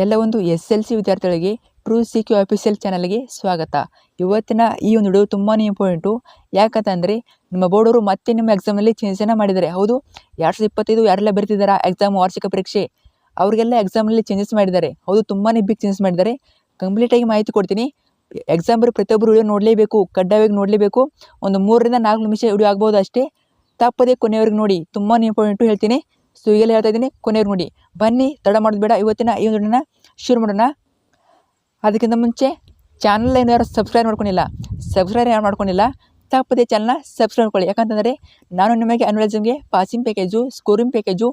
ಎಲ್ಲ ಒಂದು SLC ವಿದ್ಯಾರ್ಥಿಗಳಿಗೆ ಟ್ರೂ CQ ಅಫಿಷಿಯಲ್ ಚಾನಲ್ಗೆ ಸ್ವಾಗತ. ಇವತ್ತಿನ ಈ ಒಂದು ವಿಡಿಯೋ ತುಂಬಾ ಇಂಪಾರ್ಟೆಂಟು. ಯಾಕಂತಂದರೆ ನಿಮ್ಮ ಬೋರ್ಡವರು ಮತ್ತೆ ನಿಮ್ಮ ಎಕ್ಸಾಮ್ನಲ್ಲಿ ಚೇಂಜನ್ನು ಮಾಡಿದ್ದಾರೆ. ಹೌದು, 2025 ಯಾರೆಲ್ಲ ಬರೀತಿದ್ದಾರೆ ಎಕ್ಸಾಮ್ ವಾರ್ಷಿಕ ಪರೀಕ್ಷೆ ಅವರಿಗೆಲ್ಲ ಎಕ್ಸಾಮ್ನಲ್ಲಿ ಚೇಂಜಸ್ ಮಾಡಿದ್ದಾರೆ. ಹೌದು, ತುಂಬಾ ಬಿಗ್ ಚೇಂಜಸ್ ಮಾಡಿದ್ದಾರೆ. ಕಂಪ್ಲೀಟಾಗಿ ಮಾಹಿತಿ ಕೊಡ್ತೀನಿ. ಎಕ್ಸಾಮ್ ಬರೋ ಪ್ರತಿಯೊಬ್ಬರು ವಿಡಿಯೋ ನೋಡಲೇಬೇಕು, ಕಡ್ಡಾಯವಾಗಿ ನೋಡಲೇಬೇಕು. ಒಂದು 3 ರಿಂದ 4 ನಿಮಿಷ ವಿಡಿಯೋ ಆಗ್ಬೋದು ಅಷ್ಟೇ. ತಪ್ಪದೇ ಕೊನೆಯವರೆಗೆ ನೋಡಿ, ತುಂಬಾ ಇಂಪಾರ್ಟೆಂಟು ಹೇಳ್ತೀನಿ. ಸೊ ಈಗೆಲ್ಲ ಹೇಳ್ತಾ ಇದ್ದೀನಿ, ಕೊನೆಯವ್ರು ನೋಡಿ. ಬನ್ನಿ, ತಡ ಮಾಡೋದು ಬೇಡ. ಇವತ್ತಿನ ಈ ಒಂದು ವಿಡಿಯೋನ ಶುರು ಮಾಡೋಣ. ಅದಕ್ಕಿಂತ ಮುಂಚೆ ಚಾನಲ್ ಯಾರು ಸಬ್ಸ್ಕ್ರೈಬ್ ಮಾಡ್ಕೊಂಡಿಲ್ಲ ತಪ್ಪದೇ ಚಾನಲ್ನ ಸಬ್ಸ್ಕ್ರೈಬ್ ಮಾಡ್ಕೊಳ್ಳಿ. ಯಾಕಂತಂದರೆ ನಾನು ನಿಮಗೆ ಅನ್ವಲೈಸಿಂಗ್ಗೆ ಪಾಸಿಂಗ್ ಪ್ಯಾಕೇಜು, ಸ್ಕೋರಿಂಗ್ ಪ್ಯಾಕೇಜು,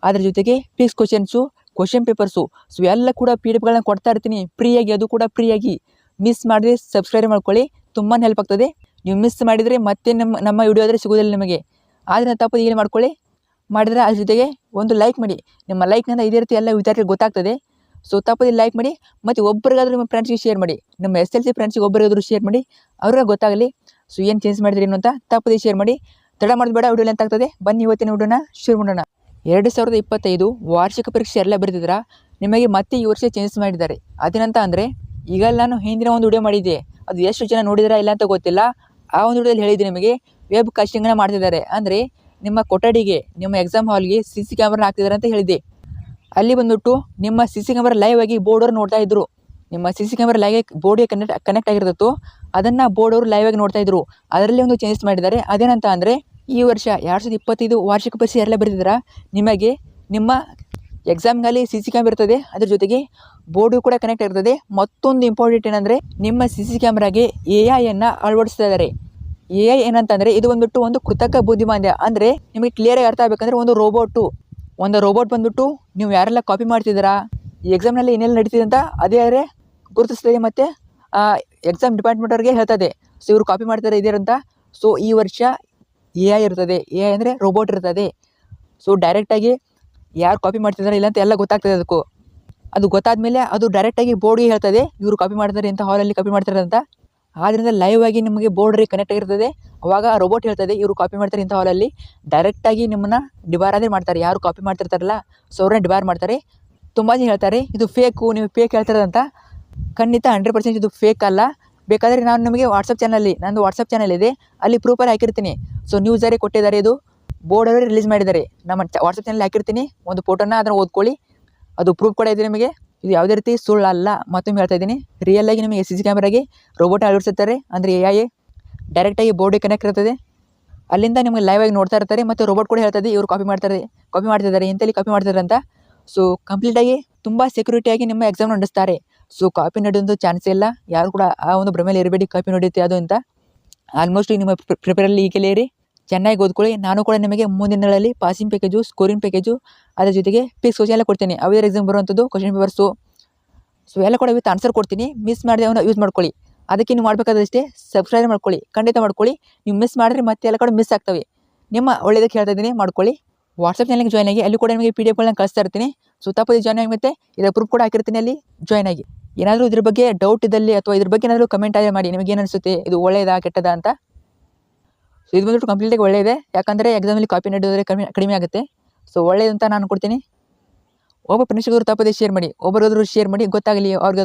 ಅದರ ಜೊತೆಗೆ ಫಿಕ್ಸ್ ಕ್ವಶನ್ ಪೇಪರ್ಸು, ಸೊ ಎಲ್ಲ ಕೂಡ PDF ಗಳನ್ನ ಕೊಡ್ತಾ ಇರ್ತೀನಿ ಫ್ರೀಯಾಗಿ. ಅದು ಕೂಡ ಫ್ರೀಯಾಗಿ. ಮಿಸ್ ಮಾಡಿದ್ರೆ ಸಬ್ಸ್ಕ್ರೈಬ್ ಮಾಡ್ಕೊಳ್ಳಿ, ತುಂಬಾ ಹೆಲ್ಪ್ ಆಗ್ತದೆ. ನೀವು ಮಿಸ್ ಮಾಡಿದರೆ ಮತ್ತೆ ನಮ್ಮ ವಿಡಿಯೋ ಆದರೆ ಸಿಗೋದಿಲ್ಲ ನಿಮಗೆ. ಆದರೆ ತಪ್ಪದೆ ಏನು ಮಾಡ್ಕೊಳ್ಳಿ, ಮಾಡಿದರೆ ಅದ್ರ ಜೊತೆಗೆ ಒಂದು ಲೈಕ್ ಮಾಡಿ. ನಿಮ್ಮ ಲೈಕ್ನಿಂದ ಇದೇ ರೀತಿ ಎಲ್ಲ ವಿದ್ಯಾರ್ಥಿಗಳಿಗೆ ಗೊತ್ತಾಗ್ತದೆ. ಸೊ ತಪ್ಪದೆ ಲೈಕ್ ಮಾಡಿ, ಮತ್ತು ಒಬ್ಬರಿಗಾದ್ರೂ ನಿಮ್ಮ ಫ್ರೆಂಡ್ಸ್ಗೆ ಶೇರ್ ಮಾಡಿ. ನಿಮ್ಮ SLC ಫ್ರೆಂಡ್ಸ್ಗೆ ಒಬ್ಬರಿಗಾದ್ರೂ ಶೇರ್ ಮಾಡಿ, ಅವ್ರಿಗೆ ಗೊತ್ತಾಗಲಿ ಸೊ ಏನು ಚೇಂಜ್ ಮಾಡಿದ್ರಿ ಏನು ಅಂತ. ತಪ್ಪದೆ ಶೇರ್ ಮಾಡಿ. ತಡ ಮಾಡೋದು ಬೇಡ, ವಿಡಿಯೋ ಲೆಂತ್ ಆಗ್ತದೆ. ಬನ್ನಿ ಇವತ್ತಿನ ವಿಡಿಯೋನ ಶುರು ಮಾಡೋಣ. 2025 ವಾರ್ಷಿಕ ಪರೀಕ್ಷೆ ಎಲ್ಲ ಬರೆದಿದ್ದೀರಾ, ನಿಮಗೆ ಮತ್ತೆ ಈ ವರ್ಷ ಚೇಂಜಸ್ ಮಾಡಿದ್ದಾರೆ. ಅದೇನಂತ ಅಂದರೆ, ಈಗ ನಾನು ಹಿಂದಿನ ಒಂದು ವಿಡಿಯೋ ಮಾಡಿದ್ದೆ, ಅದು ಎಷ್ಟು ಜನ ನೋಡಿದಿರಾ ಇಲ್ಲ ಅಂತ ಗೊತ್ತಿಲ್ಲ. ಆ ಒಂದು ವಿಡಿಯೋದಲ್ಲಿ ಹೇಳಿದ್ದೆ ನಿಮಗೆ ವೆಬ್ ಕಾಸ್ಟಿಂಗನ್ನು ಮಾಡ್ತಿದ್ದಾರೆ. ಅಂದರೆ ನಿಮ್ಮ ಕೊಠಡಿಗೆ, ನಿಮ್ಮ ಎಕ್ಸಾಮ್ ಹಾಲ್ಗೆ CC ಕ್ಯಾಮ್ರಾ ಹಾಕ್ತಿದ್ದಾರೆ ಅಂತ ಹೇಳಿದ್ದೆ. ಅಲ್ಲಿ ಬಂದುಬಿಟ್ಟು ನಿಮ್ಮ CC ಕ್ಯಾಮ್ರಾ ಲೈವ್ ಆಗಿ ಬೋರ್ಡವ್ರು ನೋಡ್ತಾ ಇದ್ರು. ನಿಮ್ಮ CC ಕ್ಯಾಮ್ರಾ ಲೈವ್ ಬೋರ್ಡ್ಗೆ ಕನೆಕ್ಟ್ ಆಗಿರ್ತಿತ್ತು, ಅದನ್ನು ಬೋರ್ಡವರು ಲೈವ್ ಆಗಿ ನೋಡ್ತಾ ಇದ್ರು. ಅದರಲ್ಲಿ ಒಂದು ಚೇಂಜಸ್ ಮಾಡಿದ್ದಾರೆ. ಅದೇನಂತ ಅಂದರೆ, ಈ ವರ್ಷ 2025 ವಾರ್ಷಿಕ ಪರೀಕ್ಷೆ ಎಲ್ಲ ಬರೆದಿದ್ದೀರಾ, ನಿಮಗೆ ನಿಮ್ಮ ಎಕ್ಸಾಮ್ನಲ್ಲಿ CC ಕ್ಯಾಮ್ರಾ ಇರ್ತದೆ, ಅದ್ರ ಜೊತೆಗೆ ಬೋರ್ಡು ಕೂಡ ಕನೆಕ್ಟ್ ಆಗಿರ್ತದೆ. ಮತ್ತೊಂದು ಇಂಪಾರ್ಟೆಂಟ್ ಏನಂದರೆ, ನಿಮ್ಮ CC ಕ್ಯಾಮ್ರಾಗೆ AI ಅಳವಡಿಸ್ತಾ ಇದ್ದಾರೆ. AI ಏನಂತಂದರೆ, ಇದು ಬಂದುಬಿಟ್ಟು ಒಂದು ಕೃತಕ ಬುದ್ಧಿಮಾಂದ್ಯ. ಅಂದರೆ ನಿಮಗೆ ಕ್ಲಿಯರಾಗಿ ಅರ್ಥ ಆಗಬೇಕಂದ್ರೆ, ಒಂದು ರೋಬೋಟ್ ಬಂದುಬಿಟ್ಟು ನೀವು ಯಾರೆಲ್ಲ ಕಾಪಿ ಮಾಡ್ತಿದ್ದೀರಾ, ಈ ಎಕ್ಸಾಮ್ನಲ್ಲಿ ಏನೆಲ್ಲ ನಡೀತಿದೆ ಅಂತ ಅದೇ ಗುರುತಿಸ್ತದೆ. ಮತ್ತು ಎಕ್ಸಾಮ್ ಡಿಪಾರ್ಟ್ಮೆಂಟ್ ಅವ್ರಿಗೆ ಹೇಳ್ತದೆ, ಸೊ ಇವರು ಕಾಪಿ ಮಾಡ್ತಾರೆ ಇದೇ ಅಂತ. ಸೊ ಈ ವರ್ಷ AI ಇರ್ತದೆ. AI ಅಂದರೆ ರೋಬೋಟ್ ಇರ್ತದೆ. ಸೊ ಡೈರೆಕ್ಟಾಗಿ ಯಾರು ಕಾಪಿ ಮಾಡ್ತಿದ್ದಾರೆ ಇಲ್ಲ ಅಂತ ಎಲ್ಲ ಗೊತ್ತಾಗ್ತದೆ. ಅದು ಗೊತ್ತಾದಮೇಲೆ ಅದು ಡೈರೆಕ್ಟಾಗಿ ಬೋರ್ಡ್ಗೆ ಹೇಳ್ತದೆ, ಇವರು ಕಾಪಿ ಮಾಡ್ತಾರೆ ಇಂಥ ಹಾಲಲ್ಲಿ ಕಾಪಿ ಮಾಡ್ತಾರೆ ಅಂತ. ಆದ್ದರಿಂದ ಲೈವ್ ಆಗಿ ನಿಮಗೆ ಬೋರ್ಡ್ರಿಗೆ ಕನೆಕ್ಟ್ ಆಗಿರ್ತದೆ. ಅವಾಗ ರೋಬೋಟ್ ಹೇಳ್ತದೆ, ಇವರು ಕಾಪಿ ಮಾಡ್ತಾರೆ ಇಂಥ ಹಾಲಲ್ಲಿ. ಡೈರೆಕ್ಟಾಗಿ ನಿಮ್ಮನ್ನು ಡಿಬಾರಾದರೆ ಮಾಡ್ತಾರೆ. ಯಾರು ಕಾಪಿ ಮಾಡ್ತಿರ್ತಾರಲ್ಲ, ಸೊ ಅವ್ರನ್ನ ಡಿಬಾರ್ ಮಾಡ್ತಾರೆ. ತುಂಬ ಜನ ಹೇಳ್ತಾರೆ ಇದು ಫೇಕು, ನೀವು ಫೇಕ್ ಹೇಳ್ತಾರೆ ಅಂತ. ಖಂಡಿತ 100% ಇದು ಫೇಕ್ ಅಲ್ಲ. ಬೇಕಾದರೆ ನಾನು ನಿಮಗೆ ನಂದು ವಾಟ್ಸಪ್ ಚಾನಲ್ ಇದೆ, ಅಲ್ಲಿ ಪ್ರೂಫಲ್ಲಿ ಹಾಕಿರ್ತೀನಿ. ಸೊ ನ್ಯೂಸರೇ ಕೊಟ್ಟಿದ್ದಾರೆ, ಇದು ಬೋರ್ಡವರೇ ರಿಲೀಸ್ ಮಾಡಿದ್ದಾರೆ. ನಮ್ಮ ವಾಟ್ಸಪ್ ಚಾನಲ್ ಹಾಕಿರ್ತೀನಿ ಒಂದು ಫೋಟೋನ, ಅದನ್ನು ಓದ್ಕೊಳ್ಳಿ. ಅದು ಪ್ರೂಫ್ ಕೂಡ ಇದೆ ನಿಮಗೆ. ಇದು ಯಾವುದೇ ರೀತಿ ಸುಳ್ಳು ಅಲ್ಲ. ಮತ್ತೊಮ್ಮೆ ಹೇಳ್ತಾ ಇದ್ದೀನಿ, ರಿಯಲ್ ಆಗಿ ನಿಮಗೆ CC ಕ್ಯಾಮ್ರಾಗೆ ರೋಬೋಟ್ ಅಳವಡಿಸುತ್ತಾರೆ. ಅಂದರೆ AI ಡೈರೆಕ್ಟಾಗಿ ಬೋರ್ಡಿಗೆ ಕನೆಕ್ಟ್ ಇರ್ತದೆ. ಅಲ್ಲಿಂದ ನಿಮಗೆ ಲೈವ್ ಆಗಿ ನೋಡ್ತಾ ಇರ್ತಾರೆ. ಮತ್ತು ರೋಬೋಟ್ ಕೂಡ ಹೇಳ್ತದೆ, ಇವರು ಕಾಪಿ ಮಾಡ್ತಿದ್ದಾರೆ ಇಂಥಲ್ಲಿ ಕಾಪಿ ಮಾಡ್ತಿದ್ದಾರೆ ಅಂತ. ಸೊ ಕಂಪ್ಲೀಟಾಗಿ ತುಂಬ ಸೆಕ್ಯೂರಿಟಿಯಾಗಿ ನಿಮ್ಮ ಎಕ್ಸಾಮ್ ನಡೆಸ್ತಾರೆ. ಸೊ ಕಾಪಿ ನಡೆಯೋದು ಚಾನ್ಸೇ ಇಲ್ಲ. ಯಾರು ಕೂಡ ಆ ಒಂದು ಭ್ರಮೆಯಲ್ಲಿ ಇರಬೇಡಿ, ಕಾಪಿ ನಡೆಯುತ್ತೆ ಅದು ಅಂತ. ಆಲ್ಮೋಸ್ಟ್ ನಿಮ್ಮ ಪ್ರಿಪೇರಲ್ಲಿ ಈಗಲೇ ಇರಿ, ಚೆನ್ನಾಗಿ ಓದ್ಕೊಳ್ಳಿ. ನಾನು ಕೂಡ ನಿಮಗೆ ಮುಂದಿನ ದಿನಗಳಲ್ಲಿ ಪಾಸಿಂಗ್ ಪ್ಯಾಕೇಜು, ಸ್ಕೋರಿಂಗ್ ಪ್ಯಾಕೇಜು, ಅದರ ಜೊತೆಗೆ ಫಿಕ್ಸ್ ಎಲ್ಲ ಕೊಡ್ತೀನಿ. ಅವೇ ಎಕ್ಸಾಮ್ ಬರುವಂಥದ್ದು ಕ್ವಶನ್ ಪೇಪರ್ಸು, ಸೊ ಎಲ್ಲ ಕೂಡ ವಿತ್ ಆನ್ಸರ್ ಕೊಡ್ತೀನಿ. ಮಿಸ್ ಮಾಡಿದೆ ಅವನ್ನ ಯೂಸ್ ಮಾಡ್ಕೊಳ್ಳಿ. ಅದಕ್ಕೆ ನೀವು ಮಾಡಬೇಕಾದಷ್ಟೇ ಸಬ್ಸ್ಕ್ರೈಬ್ ಮಾಡ್ಕೊಳ್ಳಿ, ಖಂಡಿತ ಮಾಡ್ಕೊಳ್ಳಿ. ನೀವು ಮಿಸ್ ಮಾಡಿದ್ರೆ ಮತ್ತೆ ಎಲ್ಲ ಕಡೆ ಮಿಸ್ ಆಗ್ತವೆ. ನಿಮ್ಮ ಒಳ್ಳೆಯದಕ್ಕೆ ಹೇಳ್ತಾ ಇದ್ದೀನಿ, ಮಾಡ್ಕೊಳ್ಳಿ. ವಾಟ್ಸಪ್ ಚಾನಲ್ಗೆ ಜಾಯ್ನ್ ಆಗಿ, ಅಲ್ಲಿ ಕೂಡ ನಿಮಗೆ PDF ಕಳಿಸ್ತಾ ಇರ್ತೀನಿ. ಸೊ ತಪ್ಪದೆ ಜಾಯ್ನ್ ಆಗಿ, ಮತ್ತು ಇದರ ಪ್ರೂಫ್ ಕೂಡ ಹಾಕಿರ್ತೀನಿ, ಅಲ್ಲಿ ಜಾಯ್ನ್ ಆಗಿ. ಏನಾದರೂ ಇದ್ರ ಬಗ್ಗೆ ಡೌಟ್ ಇದ್ದಲ್ಲಿ ಅಥವಾ ಇದ್ರ ಬಗ್ಗೆ ಏನಾದರೂ ಕಮೆಂಟ್ ಮಾಡಿ, ನಿಮಗೆ ಏನು ಅನಿಸುತ್ತೆ, ಇದು ಒಳ್ಳೆಯದಾ ಕೆಟ್ಟದಾ ಅಂತ. ಸೊ ಇದು ಬಂದ್ಬಿಟ್ಟು ಕಂಪ್ಲೀಟಾಗಿ ಒಳ್ಳೆಯದೇ. ಯಾಕಂದರೆ ಎಕ್ಸಾಮಲ್ಲಿ ಕಾಪಿ ನಡೆಯೋದ್ರೆ ಕಡಿಮೆ ಆಗುತ್ತೆ. ಸೊ ಒಳ್ಳೆಯದಂತ ನಾನು ಕೊಡ್ತೀನಿ. ಒಬ್ಬ ಫ್ರೆಂಡ್ಸ್ಗಾದ್ರು ತಪ್ಪದೆ ಶೇರ್ ಮಾಡಿ, ಗೊತ್ತಾಗಲಿ ಅವ್ರಿಗೆ.